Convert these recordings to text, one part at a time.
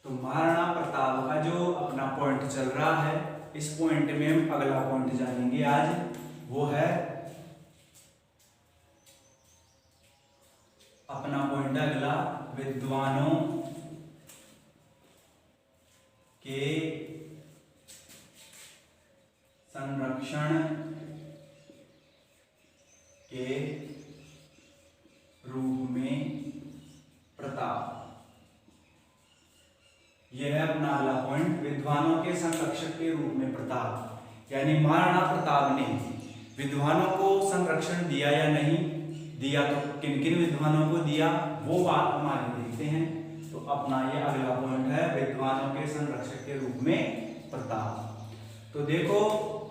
तो महाराणा प्रताप का जो अपना पॉइंट चल रहा है, इस पॉइंट में हम अगला पॉइंट जानेंगे आज, वो है अपना पॉइंट अगला, विद्वानों के संरक्षण के रूप में प्रताप। यह है अपना अगला पॉइंट, विद्वानों के संरक्षक के रूप में प्रताप। यानी महाराणा प्रताप ने विद्वानों को संरक्षण दिया या नहीं दिया, तो किन किन विद्वानों को दिया, वो बात हम आगे देखते हैं। तो अपना ये अगला पॉइंट है, विद्वानों के संरक्षक के रूप में प्रताप। तो देखो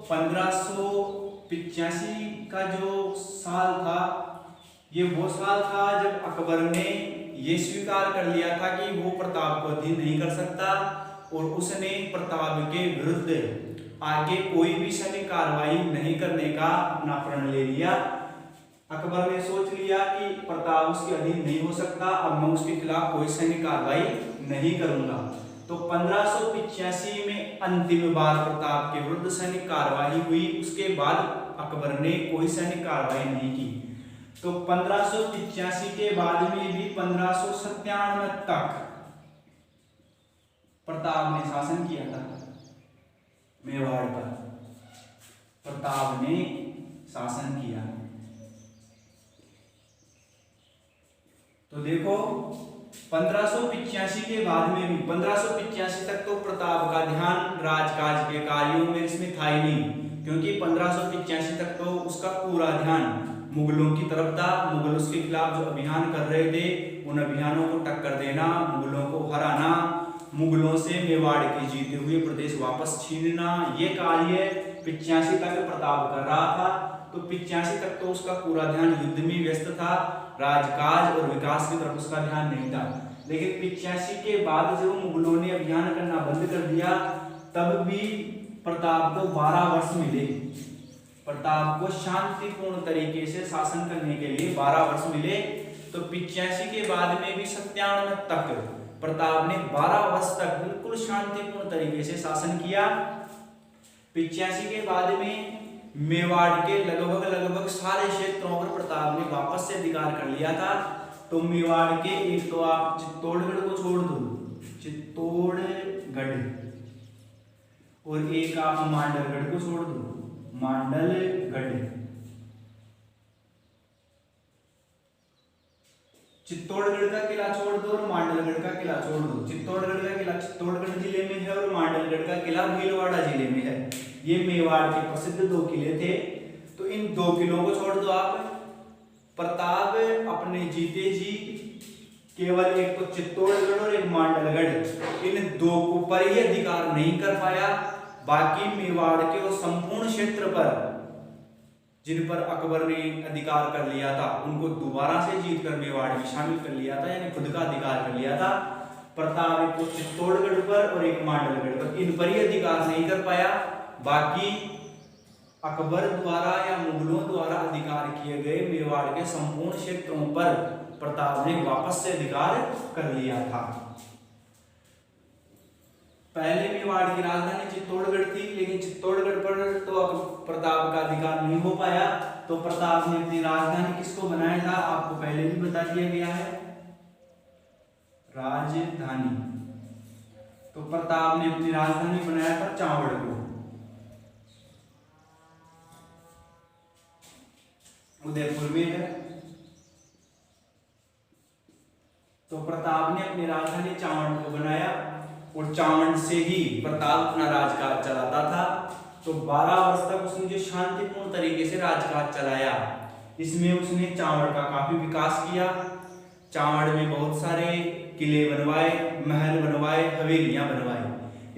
1585 का जो साल था, ये वो साल था जब अकबर ने ये स्वीकार कर लिया था कि वो प्रताप को अधीन नहीं कर सकता, और उसने प्रताप के विरुद्ध आगे कोई भी सैन्य कार्रवाई नहीं करने का अपना प्रण ले लिया। अकबर ने सोच लिया कि प्रताप उसके अधीन नहीं हो सकता, अब मैं उसके खिलाफ कोई सैन्य कार्रवाई नहीं करूंगा। तो 1585 में अंतिम बार प्रताप के विरुद्ध सैन्य कार्रवाई हुई, उसके बाद अकबर ने कोई सैन्य कार्रवाई नहीं की। तो 1585 के बाद में भी 1597 तक प्रताप ने शासन किया था मेवाड़ पर, प्रताप ने शासन किया। तो देखो 1585 के बाद में भी 1585 तक तो प्रताप का ध्यान राजकाज के कार्यों में इसमें था ही नहीं, क्योंकि 1585 तक तो उसका पूरा ध्यान मुगलों की तरफ था। मुगल उसके खिलाफ जो अभियान कर रहे थे, उन अभियानों को टक्कर देना, मुगलों को हराना, मुगलों से मेवाड़ के जीते हुए प्रदेश वापस छीनना, ये कार्य 85 तक प्रताप कर रहा था। तो 85 तक तो उसका पूरा ध्यान युद्ध में व्यस्त था, राजकाज और विकास की तरफ उसका ध्यान नहीं था। लेकिन 85 के बाद जब मुगलों ने अभियान करना बंद कर दिया, तब भी प्रताप को 12 वर्ष मिले। प्रताप को शांतिपूर्ण तरीके से शासन करने के लिए 12 वर्ष मिले। तो 85 के बाद में भी 97 तक प्रताप ने 12 वर्ष तक बिल्कुल शांतिपूर्ण तरीके से शासन किया। 85 के बाद में मेवाड़ के लगभग सारे क्षेत्रों पर प्रताप ने वापस से अधिकार कर लिया था। तो मेवाड़ के एक तो आप चित्तौड़गढ़ को छोड़ दो, चित्तौड़गढ़, और एक आप मांडलगढ़ को छोड़ दो, मांडलगढ़। चित्तौड़गढ़ का किला छोड़ दो और मांडलगढ़ का किला छोड़ दो। चित्तौड़गढ़ का किला चित्तौड़गढ़ जिले में है और मांडलगढ़ का किला भीलवाड़ा जिले में है। ये मेवाड़ के प्रसिद्ध 2 किले थे। तो इन 2 किलों को छोड़ दो आप। प्रताप अपने जीते जी केवल एक तो चित्तौड़गढ़ और एक मांडलगढ़, इन 2 को पर ही अधिकार नहीं कर पाया। बाकी मेवाड़ के और संपूर्ण क्षेत्र पर जिन पर अकबर ने अधिकार कर लिया था, उनको दोबारा से जीतकर मेवाड़ में शामिल कर लिया था, यानी खुद का अधिकार कर लिया था। प्रताप एक तो चित्तौड़गढ़ पर और एक मांडलगढ़ पर, इन पर ही अधिकार नहीं कर पाया। बाकी अकबर द्वारा या मुगलों द्वारा अधिकार किए गए मेवाड़ के संपूर्ण क्षेत्रों पर प्रताप ने वापस से अधिकार कर लिया था। पहले मेवाड़ की राजधानी चित्तौड़गढ़ थी, लेकिन चित्तौड़गढ़ पर तो प्रताप का अधिकार नहीं हो पाया। तो प्रताप ने अपनी राजधानी किसको बनाया था, आपको पहले भी बता दिया गया है, राजधानी। तो प्रताप ने अपनी राजधानी बनाया था चावड़ को, उदयपुर में है। तो प्रताप ने अपनी राजधानी चावड़ को बनाया और चावड़ से ही प्रताप अपना राजकाज चलाता था। तो 12 वर्ष तक उसने जो शांतिपूर्ण तरीके से राजकाज चलाया, इसमें उसने चावड़ का काफी विकास किया। चावड़ में बहुत सारे किले बनवाए, महल बनवाए, हवेलियां बनवाई।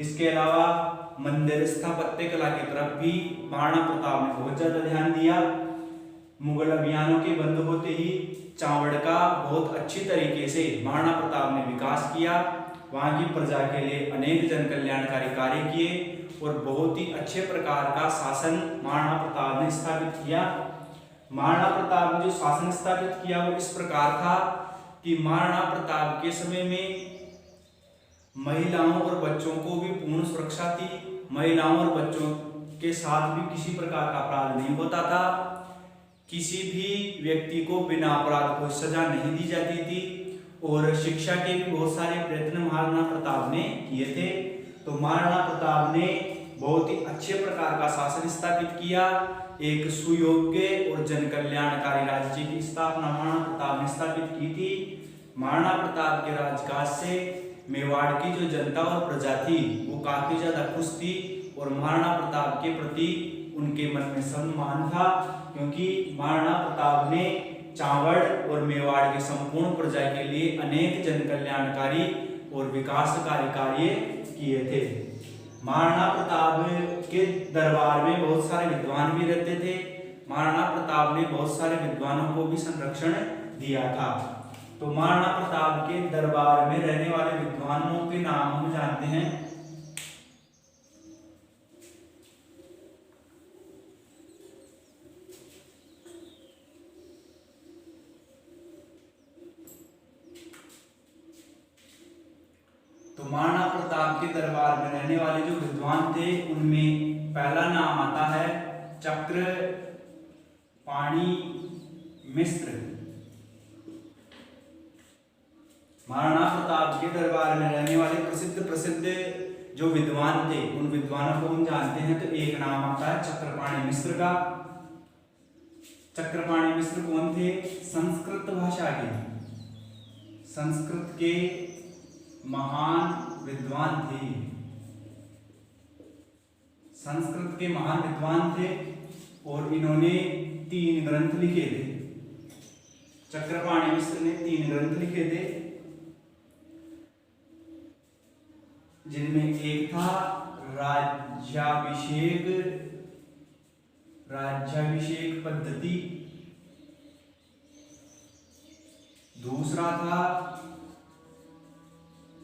इसके अलावा मंदिर स्थापत्य कला की तरफ भी महाराणा प्रताप ने बहुत ज्यादा ध्यान दिया। मुगल अभियानों के बंद होते ही चावड़ का बहुत अच्छी तरीके से महाराणा प्रताप ने विकास किया। वहां की प्रजा के लिए अनेक जन कल्याणकारी कार्य किए और बहुत ही अच्छे प्रकार का शासन महाराणा प्रताप ने स्थापित किया। महाराणा प्रताप ने जो शासन स्थापित किया वो इस प्रकार था कि महाराणा प्रताप के समय में महिलाओं और बच्चों को भी पूर्ण सुरक्षा थी। महिलाओं और बच्चों के साथ भी किसी प्रकार का अपराध नहीं होता था। किसी भी व्यक्ति को बिना अपराध कोई सजा नहीं दी जाती थी। और शिक्षा के भी बहुत सारे प्रयत्न महाराणा प्रताप ने किए थे। तो महाराणा प्रताप ने बहुत ही अच्छे प्रकार का शासन स्थापित किया। एक सुयोग्य और जन कल्याणकारी राज्य की स्थापना महाराणा प्रताप ने स्थापित की थी। महाराणा प्रताप के राजकाज से मेवाड़ की जो जनता और प्रजा थी वो काफी ज्यादा खुश थी और महाराणा प्रताप के प्रति उनके मन में सम्मान था, क्योंकि महाराणा प्रताप ने चावड़ और मेवाड़ के संपूर्ण प्रजा के लिए अनेक जन कल्याणकारी और विकासकारी कार्य किए थे। महाराणा प्रताप के दरबार में बहुत सारे विद्वान भी रहते थे। महाराणा प्रताप ने बहुत सारे विद्वानों को भी संरक्षण दिया था। तो महाराणा प्रताप के दरबार में रहने वाले विद्वानों के नाम हम जानते हैं। तो महाराणा प्रताप के दरबार में रहने वाले जो विद्वान थे उनमें पहला नाम आता है चक्रपाणि मिश्र। महाराणा प्रताप के दरबार में रहने वाले प्रसिद्ध जो विद्वान थे उन विद्वानों को हम जानते हैं। तो एक नाम आता है चक्रपाणि मिश्र का। चक्रपाणि मिश्र कौन थे? संस्कृत भाषा के, संस्कृत के महान विद्वान थे। संस्कृत के महान विद्वान थे और इन्होंने 3 ग्रंथ लिखे थे। चक्रपाणि मिश्र ने 3 ग्रंथ लिखे थे, जिनमें एक था राज्याभिषेक पद्धति, दूसरा था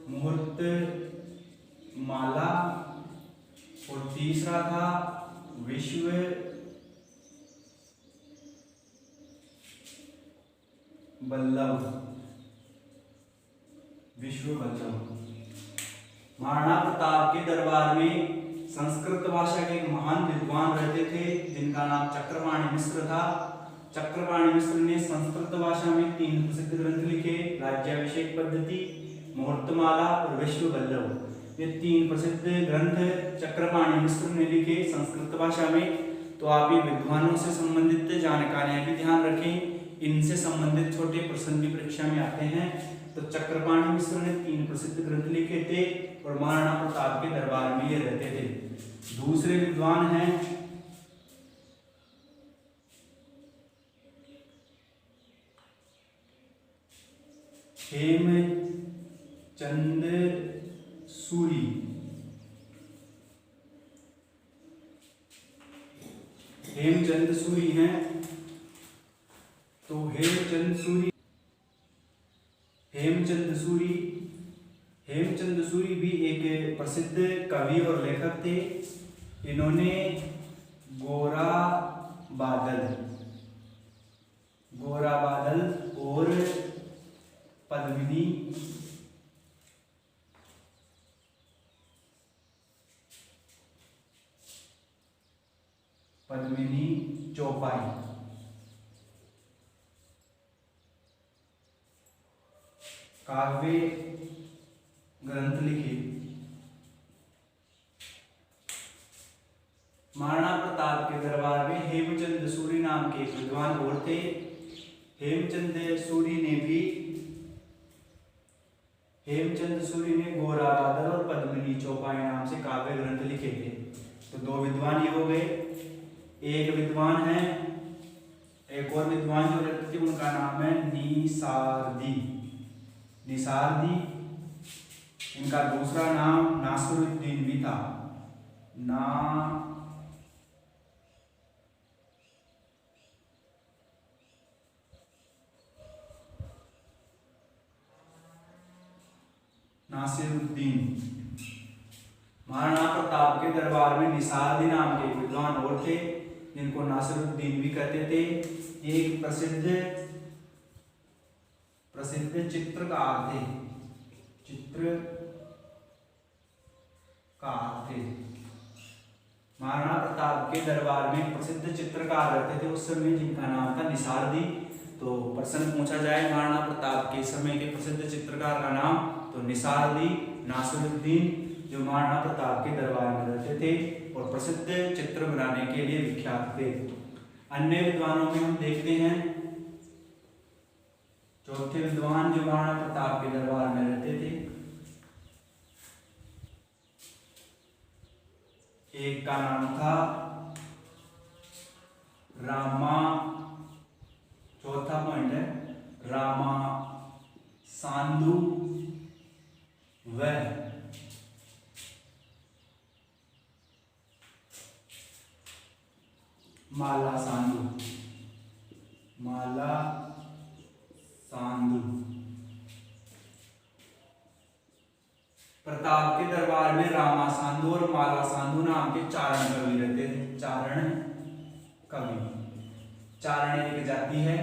मुहूर्त माला और तीसरा था विश्व वल्लभ। महाराणा प्रताप के दरबार में संस्कृत भाषा के एक महान विद्वान रहते थे जिनका नाम चक्रपाणि मिश्र था। चक्रपाणि मिश्र ने संस्कृत भाषा में 3 प्रसिद्ध ग्रंथ लिखे, राज्याभिषेक पद्धति, मुहूर्तमाला और विश्व वल्लभ। ये 3 प्रसिद्ध ग्रंथ चक्रपाणि मिश्र ने लिखे संस्कृत भाषा में। तो आप ये विद्वानों से संबंधित जानकारियां भी ध्यान रखें, इनसे संबंधित छोटे प्रश्न भी परीक्षा में आते हैं। तो चक्रपाणि मिश्र ने 3 प्रसिद्ध ग्रंथ लिखे थे और महाराणा प्रताप के दरबार में ये रहते थे। दूसरे विद्वान हैं हेमचंद सूरी। हेमचंद सूरी हैं। तो हेमचंद सूरी भी एक प्रसिद्ध कवि और लेखक थे। इन्होंने गोरा बादल और पद्मिनी चौपाई काव्य ग्रंथ लिखे। महाराणा प्रताप के दरबार में हेमचंद सूरी नाम के विद्वान और थे। हेमचंद सूरी ने गोरा बादल और पद्मिनी चौपाई नाम से काव्य ग्रंथ लिखे थे। तो 2 विद्वान ये हो गए। एक विद्वान है, एक और विद्वान जो रहते थे उनका नाम है निसारदी। इनका दूसरा नाम नासिरुद्दीन भी था। नासिरुद्दीन। महाराणा प्रताप के दरबार में निसारदी नाम के विद्वान और थे जिनको नासिरुद्दीन भी कहते थे। एक प्रसिद्ध चित्रकार थे। चित्रकार के दरबार में प्रसिद्ध चित्रकार रहते थे उस समय, जिनका नाम था निसारदी। तो प्रश्न पूछा जाए महाराणा प्रताप के समय के प्रसिद्ध चित्रकार का नाम, तो निसारदी नासिरुद्दीन, जो महाराणा प्रताप के दरबार में रहते थे और प्रसिद्ध चित्र बनाने के लिए विख्यात थे। अन्य विद्वानों में हम देखते हैं चौथे विद्वान जो महाराणा प्रताप के दरबार में रहते थे, एक का नाम था रामा, चौथा पॉइंट है रामा सांदू व माला सांदू, माला सांदू। प्रताप के दरबार में रामा सांदू और माला सांदू नाम के चारण कवि रहते थे। चारण कवि, चारण एक जाति है,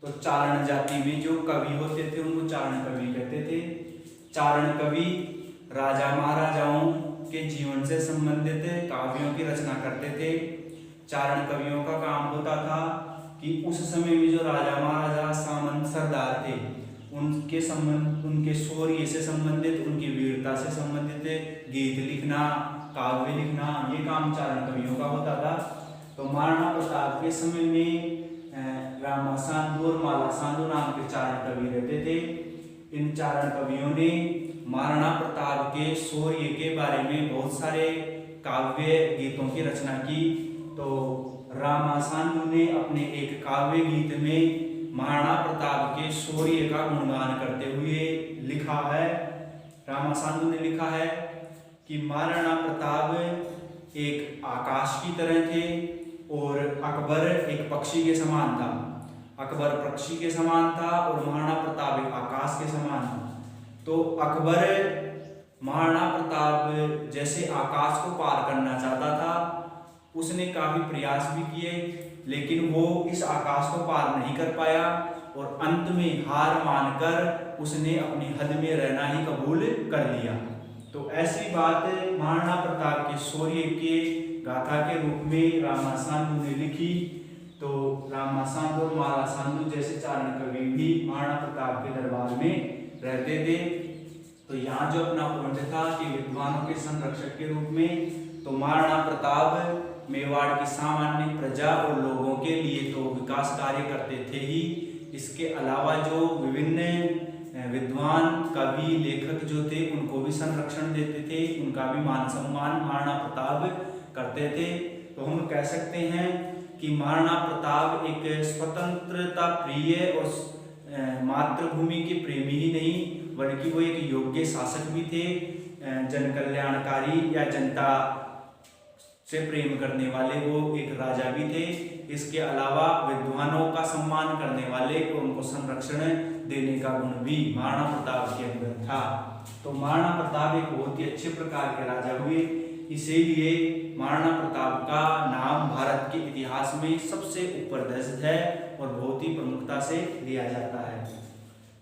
तो चारण जाति में जो कवि होते थे उनको चारण कवि कहते थे। चारण कवि राजा महाराजाओं के जीवन से संबंधित काव्यों की रचना करते थे। चारण कवियों का काम होता था कि उस समय में जो राजा महाराजा सामंत सरदार थे उनके संबंध, उनके शौर्य से संबंधित, उनकी वीरता से संबंधित गीत लिखना, काव्य लिखना, ये काम चारण कवियों का होता था। तो महाराणा प्रताप के समय में रामा सांदू और माला सांदू नाम के चारण कवि रहते थे। इन चारण कवियों ने महाराणा प्रताप के शौर्य के बारे में बहुत सारे काव्य गीतों की रचना की। तो रामा सांदू ने अपने एक काव्य गीत में महाराणा प्रताप के शौर्य का गुणगान करते हुए लिखा है, रामा सांदू ने लिखा है कि महाराणा प्रताप एक आकाश की तरह थे और अकबर एक पक्षी के समान था। अकबर पक्षी के समान था और महाराणा प्रताप एक आकाश के समान था। तो अकबर महाराणा प्रताप जैसे आकाश को पार करना चाहता था, उसने काफी प्रयास भी किए, लेकिन वो इस आकाश को पार नहीं कर पाया और अंत में हार मानकर उसने अपनी हद में रहना ही कबूल कर लिया। तो ऐसी बात महाराणा प्रताप के शौर्य के गाथा के रूप में रामा सांदू ने लिखी। तो रामा सांदू और माला सांदू जैसे चारण कवि भी महाराणा प्रताप के दरबार में रहते थे। तो यहाँ जो अपना पॉइंट था कि विद्वानों के संरक्षक के रूप में, तो महाराणा प्रताप मेवाड़ की सामान्य प्रजा और लोगों के लिए तो विकास कार्य करते थे ही, इसके अलावा जो विभिन्न विद्वान कवि लेखक जो थे उनको भी संरक्षण देते थे, उनका भी मान सम्मान महाराणा प्रताप करते थे। तो हम कह सकते हैं कि महाराणा प्रताप एक स्वतंत्रता प्रिय और मातृभूमि के प्रेमी ही नहीं, बल्कि वो एक योग्य शासक भी थे, जन कल्याणकारी या जनता से प्रेम करने वाले वो एक राजा भी थे। इसके अलावा विद्वानों का सम्मान करने वाले और उनको संरक्षण देने का गुण भी महाराणा प्रताप के अंदर था। तो महाराणा प्रताप एक बहुत ही अच्छे प्रकार के राजा हुए, इसीलिए महाराणा प्रताप का नाम भारत के इतिहास में सबसे ऊपर दर्ज है और बहुत ही प्रमुखता से लिया जाता है।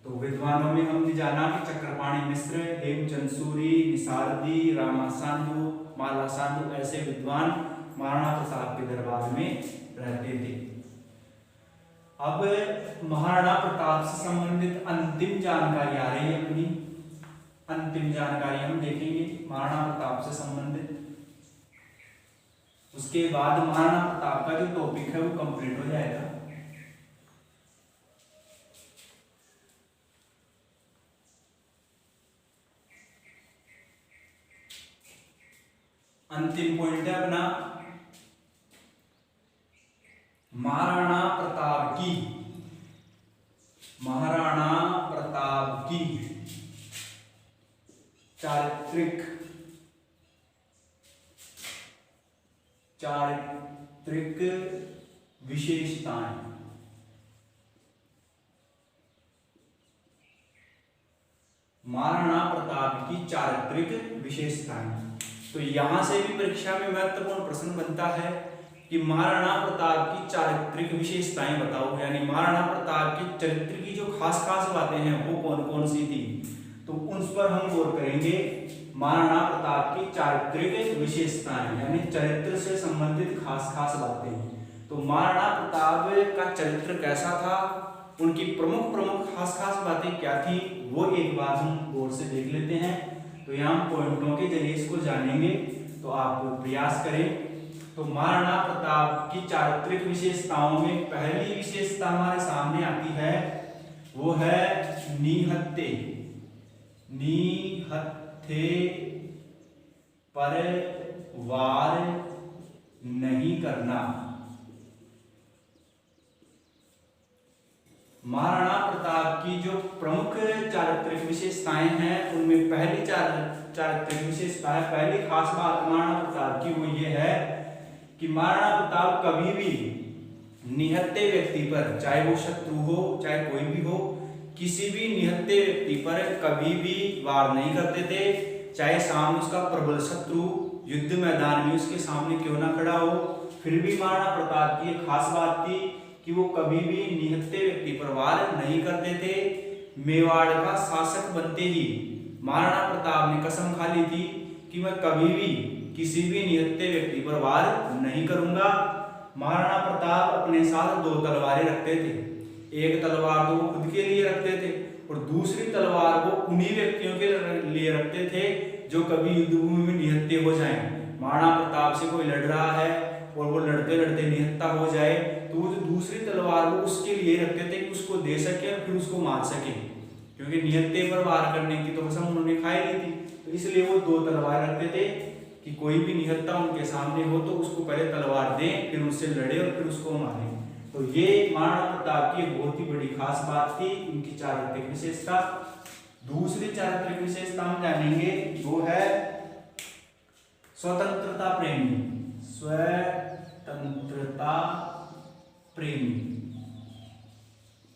तो विद्वानों में हमने जाना कि चक्रपाणि मिश्र, हेमचंद सूरी, निसारदी, रामा सांदू, माला सांदू ऐसे विद्वान महाराणा प्रताप के दरबार में रहते थे। अब महाराणा प्रताप से संबंधित अंतिम जानकारी आ रही है, अपनी अंतिम जानकारी हम देखेंगे महाराणा प्रताप से संबंधित। उसके बाद महाराणा प्रताप का जो टॉपिक है वो कंप्लीट हो जाएगा। अंतिम पॉइंट है अपना महाराणा प्रताप की चारित्रिक विशेषताएं। महाराणा प्रताप की चारित्रिक विशेषताएं। तो यहां से भी परीक्षा में महत्वपूर्ण प्रश्न बनता है कि महाराणा प्रताप की चारित्रिक विशेषताएं बताओ, यानी महाराणा प्रताप के चरित्र की जो खास बातें हैं वो कौन कौन सी थी। तो उस पर हम गौर करेंगे। महाराणा प्रताप की चारित्रिक विशेषताएं यानी चरित्र से संबंधित खास खास बातें। तो महाराणा प्रताप का चरित्र कैसा था, उनकी प्रमुख प्रमुख खास खास बातें क्या थी, वो एक बार हम गौर से देख लेते हैं। तो यहाँ पॉइंटों के जरिए इसको जानेंगे, तो आप प्रयास करें। तो महाराणा प्रताप की चारित्रिक विशेषताओं में पहली विशेषता हमारे सामने आती है, वो है निहत्थे। निहत्थे पर वार नहीं करना। महाराणा प्रताप की जो प्रमुख चारित्रिक विशेषताएं हैं, उनमें पहली चारित्रिक विशेषता है, पहली खास बात महाराणा प्रताप की वो ये है कि महाराणा प्रताप कभी भी निहत्थे व्यक्ति पर, चाहे वो शत्रु हो चाहे कोई भी हो, किसी भी निहत्थे व्यक्ति पर कभी भी वार नहीं करते थे। चाहे सामने उसका प्रबल शत्रु युद्ध मैदान में उसके सामने क्यों ना खड़ा हो, फिर भी महाराणा प्रताप की एक खास बात थी कि वो कभी भी निहत्थे व्यक्ति पर वार नहीं करते थे। मेवाड़ का शासक बनते ही महाराणा प्रताप ने कसम खा ली थी कि मैं कभी भी किसी भी निहत्थे व्यक्ति पर वार नहीं करूंगा। महाराणा प्रताप अपने साथ 2 तलवारें रखते थे। एक तलवार तो वो खुद के लिए रखते थे और दूसरी तलवार वो उन्हीं व्यक्तियों के लिए रखते थे जो कभी युद्ध भूमि में निहत्थे हो जाएं। महाराणा प्रताप से कोई लड़ रहा है और वो लड़ते लड़ते निहत्था हो जाए, तो वो जो दूसरी तलवार वो उसके लिए रखते थे कि उसको दे सके और फिर उसको मार सके, क्योंकि निहत्थे पर वार करने की तो कसम उन्होंने खाई ली थी। तो इसलिए वो 2 तलवार रखते थे कि कोई भी निहत्था उनके सामने हो तो उसको पहले तलवार दें, फिर उससे लड़े और फिर उसको मारे। तो ये महाराणा प्रताप की बहुत ही बड़ी खास बात थी, इनकी चारित्रिक विशेषता। दूसरी चारित्रिक विशेषता हम जानेंगे, वो है स्वतंत्रता प्रेमी। स्वतंत्रता प्रेमी,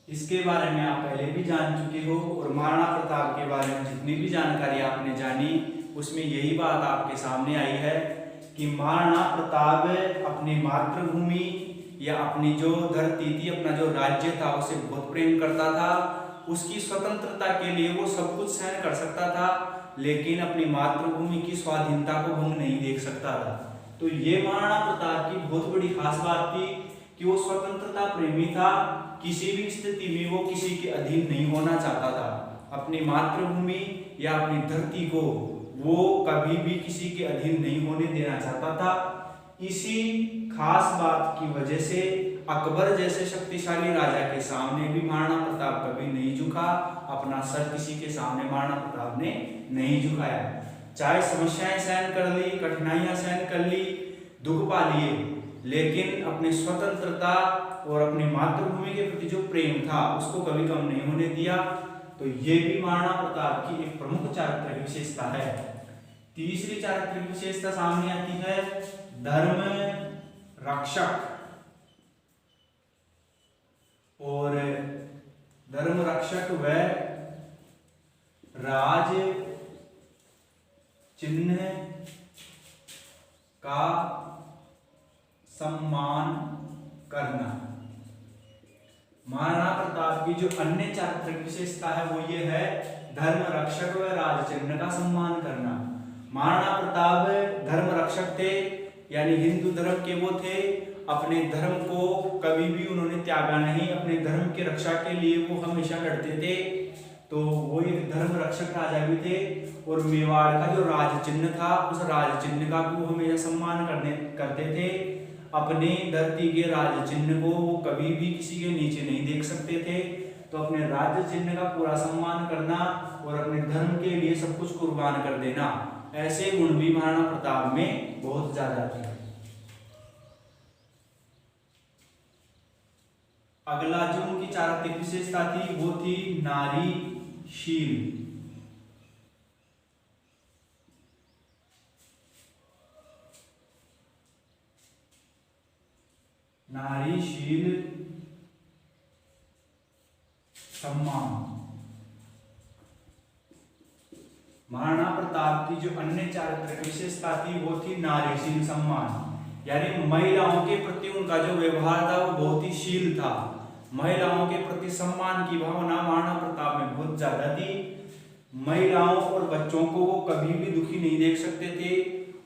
इसके बारे में आप पहले भी जान चुके हो और महाराणा प्रताप के बारे में जितनी भी जानकारी आपने जानी उसमें यही बात आपके सामने आई है कि महाराणा प्रताप अपनी मातृभूमि या अपनी जो धरती थी, अपना जो राज्य था, उसे बहुत प्रेम करता था। उसकी स्वतंत्रता के लिए वो सब कुछ सहन कर सकता था, लेकिन अपनी मातृभूमि की स्वाधीनता को भंग नहीं देख सकता था। तो ये महाराणा प्रताप की बहुत बड़ी खास बात थी कि वो स्वतंत्रता प्रेमी था। किसी भी स्थिति में वो किसी के अधीन नहीं होना चाहता था। अपनी मातृभूमि या अपनी धरती को वो कभी भी किसी के अधीन नहीं होने देना चाहता था। इसी खास बात की वजह से अकबर जैसे शक्तिशाली राजा के सामने भी महाराणा प्रताप कभी नहीं झुका। अपना सर किसी के सामने महाराणा प्रताप ने नहीं झुकाया। चाहे समस्याएं सहन कर ली, कठिनाइयां सहन कर ली, दुख पा लिए, लेकिन अपनी स्वतंत्रता और अपनी मातृभूमि के प्रति जो प्रेम था उसको कभी कम नहीं होने दिया। तो ये भी महाराणा प्रताप की एक प्रमुख चारित्रिक विशेषता है। तीसरी चारित्रिक विशेषता सामने आती है धर्म रक्षक। और धर्म रक्षक व राज चिन्ह का सम्मान करना। महाराणा प्रताप की जो अन्य चारित्रिक विशेषता है वो ये है धर्म रक्षक व राज चिन्ह का सम्मान करना। महाराणा प्रताप धर्म रक्षक थे, यानी हिंदू धर्म के वो थे। अपने धर्म को कभी भी उन्होंने त्यागा नहीं, अपने धर्म की रक्षा के लिए वो हमेशा लड़ते थे। तो वो एक धर्म रक्षक राजा भी थे। और मेवाड़ का जो राज चिन्ह था, उस राज चिन्ह का भी वो हमेशा सम्मान करते थे। अपनी धरती के राज चिन्ह को वो कभी भी किसी के नीचे नहीं देख सकते थे। तो अपने राज्य चिन्ह का पूरा सम्मान करना और अपने धर्म के लिए सब कुछ कुर्बान कर देना, ऐसे गुण भी महाराणा प्रताप में बहुत ज्यादा थे। अगला जो उनकी चारित्रिक विशेषता थी वो थी नारीशील। नारीशील सम्मान। महाराणा प्रताप की जो अन्य चारित्रिक विशेषता थी वो थी नारीशील सम्मान, यानी महिलाओं के प्रति उनका जो व्यवहार था वो बहुत ही शील था। महिलाओं के प्रति सम्मान की भावना महाराणा प्रताप में बहुत ज्यादा थी। महिलाओं और बच्चों को वो कभी भी दुखी नहीं देख सकते थे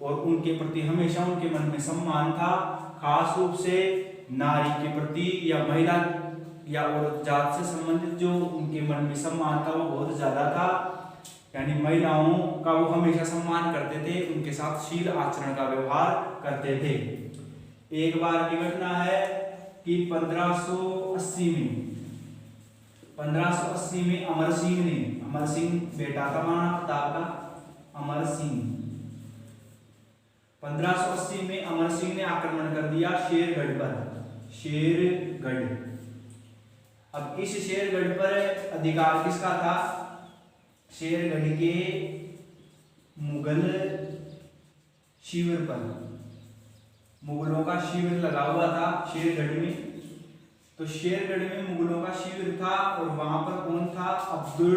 और उनके प्रति हमेशा उनके मन में सम्मान था। खास रूप से नारी के प्रति या महिला या औरत जात से संबंधित जो उनके मन में सम्मान था वो बहुत ज्यादा था। यानी महिलाओं का वो हमेशा सम्मान करते थे, उनके साथ शील आचरण का व्यवहार करते थे। एक बार की घटना है कि 1580 में अमर सिंह बेटा था महाराणा प्रताप का, अमर सिंह। 1580 में अमर सिंह ने आक्रमण कर दिया शेरगढ़ पर, शेरगढ़। अब इस शेरगढ़ पर अधिकार किसका था? शेरगढ़ के मुगल शिविर पर, मुगलों का शिविर लगा हुआ था शेरगढ़ में। तो शेरगढ़ में मुगलों का शिविर था और वहां पर कौन था? अब्दुल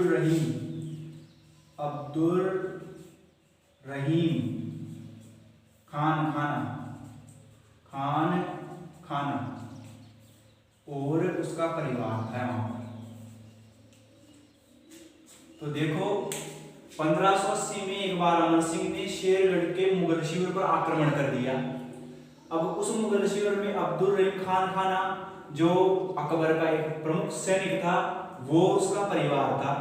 रहीम खान और उसका परिवार था वहां पर। तो देखो 1580 में एक बार अमर सिंह ने शेरगढ़ के मुगल शिविर पर आक्रमण कर दिया। अब उस मुगल शिविर में अब्दुल रहीम खाना जो अकबर का एक प्रमुख सैनिक था वो उसका परिवार था।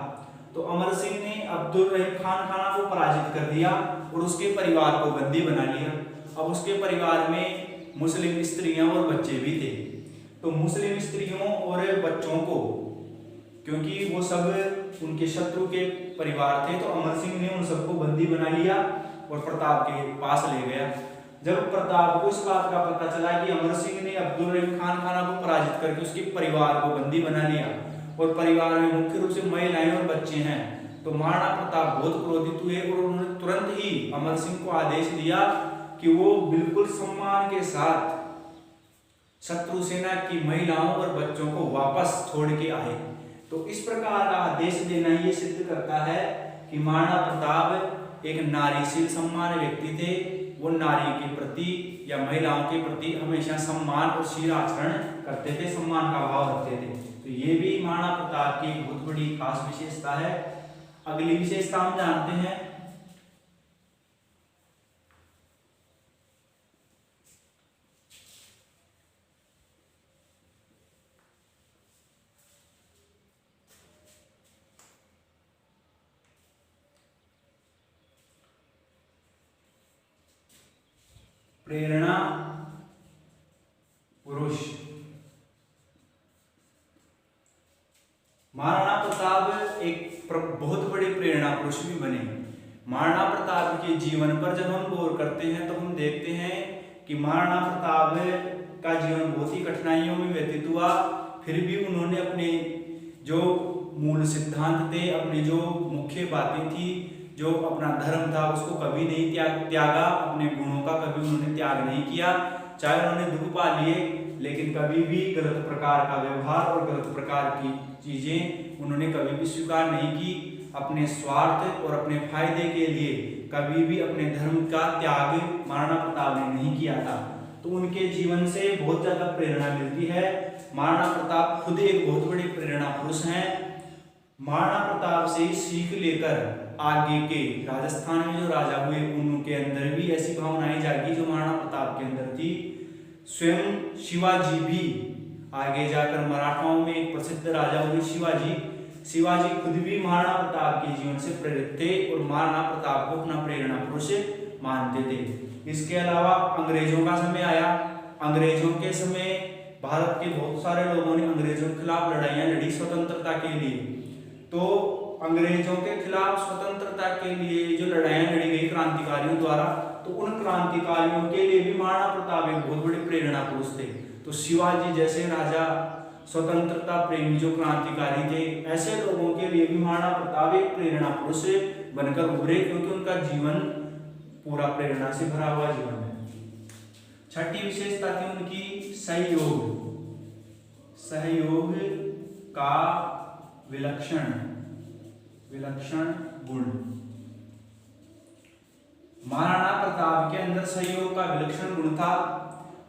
तो अमर सिंह ने अब्दुल रहीम खाना को पराजित कर दिया और उसके परिवार को बंदी बना लिया। अब उसके परिवार में मुस्लिम स्त्रियां और बच्चे भी थे। तो मुस्लिम स्त्रियों और बच्चों को, क्योंकि वो सब उनके शत्रु के परिवार थे, तो अमर सिंह ने उन सबको बंदी बना लिया और प्रताप के पास ले गया। जब प्रताप को इस बात का पता चला कि अमर सिंह ने अब्दुल रहीम खाना को पराजित करके उसके परिवार को बंदी बना लिया और परिवार में मुख्य रूप से महिलाएं और बच्चे हैं, तो महाराणा प्रताप बहुत क्रोधित हुए और उन्होंने तुरंत ही अमर सिंह को आदेश दिया कि वो बिल्कुल सम्मान के साथ शत्रु सेना की महिलाओं और बच्चों को वापस छोड़ के आए। तो इस प्रकार का आदेश देना ये सिद्ध करता है कि महाराणा प्रताप एक नारीशील सम्मान व्यक्ति थे। वो नारी के प्रति या महिलाओं के प्रति हमेशा सम्मान और शील आचरण करते थे, सम्मान का भाव रखते थे। तो ये भी महाराणा प्रताप की बहुत बड़ी खास विशेषता है। अगली विशेषता हम जानते हैं प्रेरणा पुरुष। महाराणा प्रताप एक बहुत बड़े प्रेरणा पुरुष भी बने। महाराणा प्रताप के जीवन पर जब हम गौर करते हैं तो हम देखते हैं कि महाराणा प्रताप का जीवन बहुत ही कठिनाइयों में व्यतीत हुआ, फिर भी उन्होंने अपने जो मूल सिद्धांत थे, अपनी जो मुख्य बातें थी, जो अपना धर्म था उसको कभी नहीं त्यागा, अपने गुणों का कभी उन्होंने त्याग नहीं किया। चाहे उन्होंने दुख पा लिए, लेकिन कभी भी गलत प्रकार का व्यवहार और गलत प्रकार की चीजें उन्होंने कभी भी स्वीकार नहीं की। अपने स्वार्थ और अपने फायदे के लिए कभी भी अपने धर्म का त्याग महाराणा प्रताप ने नहीं किया था। तो उनके जीवन से बहुत ज्यादा प्रेरणा मिलती है। महाराणा प्रताप खुद एक बहुत बड़े प्रेरणा पुरुष हैं। महाराणा प्रताप से सीख लेकर आगे के राजस्थान में जो राजा हुए उनके अंदर भी ऐसी भावनाएं जागी जो महाराणा प्रताप के अंदर थी। स्वयं शिवाजी भी आगे जाकर मराठाओं में एक प्रसिद्ध राजा हुए शिवाजी खुद भी महाराणा प्रताप के जीवन से प्रेरित थे और महाराणा प्रताप को अपना प्रेरणा पुरुष मानते थे। इसके अलावा अंग्रेजों का समय आया। अंग्रेजों के समय भारत के बहुत सारे लोगों ने अंग्रेजों के खिलाफ लड़ाइयां लड़ी स्वतंत्रता के लिए। तो अंग्रेजों के खिलाफ स्वतंत्रता के लिए जो लड़ाइयां लड़ी गई क्रांतिकारियों द्वारा, तो उन क्रांतिकारियों के लिए भी महाराणा प्रताप एक बहुत बड़े प्रेरणा पुरुष थे। तो शिवाजी जैसे राजा, स्वतंत्रता प्रेमी जो क्रांतिकारी थे, ऐसे लोगों के लिए भी महाराणा प्रताप एक प्रेरणा पुरुष बनकर उभरे, क्योंकि उनका जीवन पूरा प्रेरणा से भरा हुआ जीवन है। छठी विशेषता थी उनकी सहयोग का विलक्षण गुण। महाराणा प्रताप के अंदर सहयोग का विलक्षण गुण था।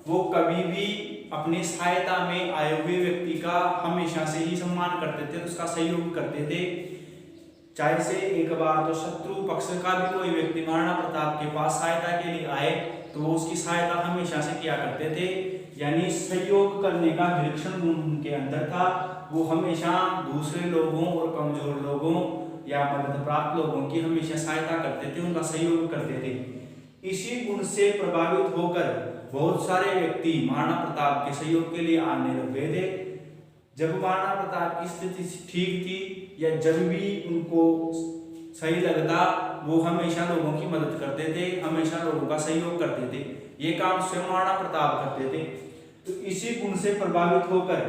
वो कभी भी अपने सहायता में आए हुए व्यक्ति का हमेशा से ही सम्मान करते थे, उसका सहयोग करते थे। चाहे से एक बार तो शत्रु पक्ष का भी कोई व्यक्ति महाराणा प्रताप के पास सहायता के लिए आए तो वो उसकी सहायता हमेशा से किया करते थे। यानी सहयोग करने का विलक्षण गुण उनके अंदर था। वो हमेशा दूसरे लोगों और कमजोर लोगों या मदद प्राप्त लोगों की हमेशा सहायता करते थे, उनका सहयोग करते थे। इसी गुण से प्रभावित होकर बहुत सारे व्यक्ति महाराणा प्रताप के सहयोग के लिए आने लग गए थे। जब महाराणा प्रताप की स्थिति ठीक थी या जब भी उनको सही लगता वो हमेशा लोगों की मदद करते थे, हमेशा लोगों का सहयोग करते थे। ये काम स्वयं महाराणा प्रताप करते थे। तो इसी गुण से प्रभावित होकर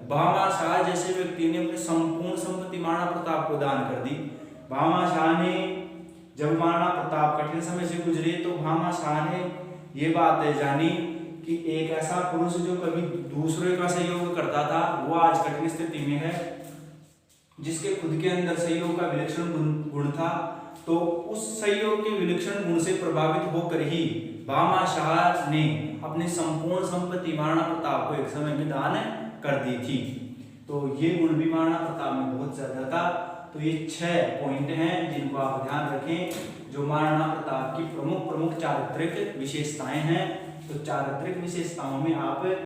भामा शाह जैसे व्यक्ति ने अपनी संपूर्ण संपत्ति महाराणा प्रताप को दान कर दी। भामा शाह ने जब महाराणा प्रताप कठिन समय से गुजरे तो भामा शाह ने ये बात जानी कि एक ऐसा पुरुष जो कभी दूसरे का सहयोग करता था वो आज कठिन स्थिति में है, जिसके खुद के अंदर सहयोग का विलक्षण गुण था। तो उस सहयोग के विलक्षण गुण से प्रभावित होकर ही भामा शाह ने अपनी संपूर्ण संपत्ति महाराणा प्रताप को एक समय में दान कर दी थी। तो ये गुण भी महाराणा प्रताप में बहुत ज्यादा था। तो ये 6 पॉइंट हैं जिनको आप ध्यान रखें, जो महाराणा प्रताप की प्रमुख चारित्रिक विशेषताएं हैं। तो चारित्रिक विशेषताओं में आप